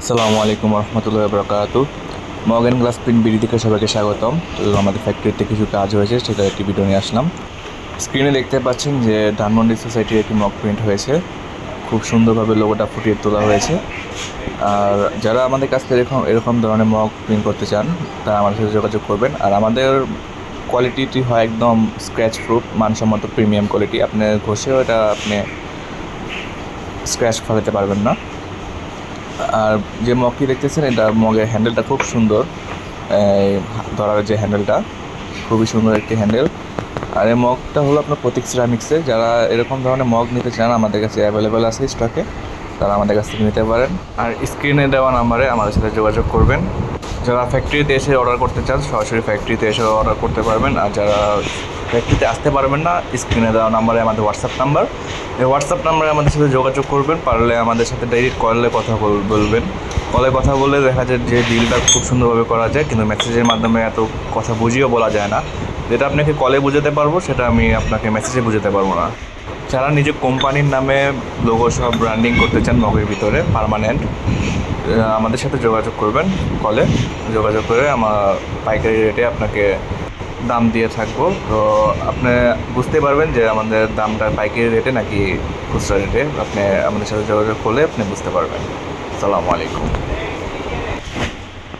আসসালামু আলাইকুম রহমতুল্লাহ বরকাতু। Morgan glass print BD থেকে সবাইকে স্বাগতম। তো আমাদের ফ্যাক্টরিতে কিছু কাজ হয়েছে, সেটা একটি ভিডিও নিয়ে আসলাম। স্ক্রিনে দেখতে পাচ্ছেন যে ধানমন্ডি সোসাইটির একটি মক প্রিন্ট হয়েছে। খুব সুন্দরভাবে লোগোটা ফুটিয়ে তোলা হয়েছে। আর যারা আমাদের কাছ থেকে এরকম এরকম ধরনের মক প্রিন্ট করতে চান, তারা আমাদের সাথে যোগাযোগ করবেন। আর আমাদের কোয়ালিটিটি হয় একদম স্ক্র্যাচ প্রুফ, মানসম্মত প্রিমিয়াম কোয়ালিটি। আপনি ঘষেও এটা আপনি স্ক্র্যাচ ফেলাতে পারবেন না। আর যে মগটি দেখতেছেন, এটা মগের হ্যান্ডেলটা খুব সুন্দর। ধরার যে হ্যান্ডেলটা খুবই সুন্দর একটি হ্যান্ডেল। আর এই মগটা হলো আপনার প্রতীক সিরামিক্সের। যারা এরকম ধরনের মগ নিতে চান, আমাদের কাছে অ্যাভেলেবেল আছে স্টকে, তারা আমাদের কাছ থেকে নিতে পারেন। আর স্ক্রিনে দেওয়া নাম্বারে আমাদের সাথে যোগাযোগ করবেন। যারা ফ্যাক্টরিতে এসে অর্ডার করতে চান, সরাসরি ফ্যাক্টরিতে এসে অর্ডার করতে পারবেন। আর যারা ফ্যাক্টরিতে আসতে পারবেন না, স্ক্রিনে দেওয়া নাম্বারে আমাদের হোয়াটসঅ্যাপ নাম্বার, এই হোয়াটসঅ্যাপ নাম্বারে আমাদের সাথে যোগাযোগ করবেন। পারলে আমাদের সাথে ডাইরেক্ট কলে কথা বলবেন। কলে কথা বলে দেখা যায় যে ডিলটা খুব সুন্দরভাবে করা যায়, কিন্তু মেসেজের মাধ্যমে এত কথা বুঝিয়েও বলা যায় না। যেটা আপনাকে কলে বোঝাতে পারবো, সেটা আমি আপনাকে মেসেজে বোঝাতে পারবো না। যারা নিজে কোম্পানির নামে লোগো সব ব্র্যান্ডিং করতে চান মগের ভিতরে পার্মানেন্ট, আমাদের সাথে যোগাযোগ করবেন। কলে যোগাযোগ করে আমার পাইকারি রেটে আপনাকে দাম দিয়ে থাকবো। তো আপনি বুঝতে পারবেন যে আমাদের দামটা পাইকারি রেটে নাকি খুচরা রেটে। আপনি আমাদের সাথে যোগাযোগ করলে আপনি বুঝতে পারবেন। আসসালামু আলাইকুম।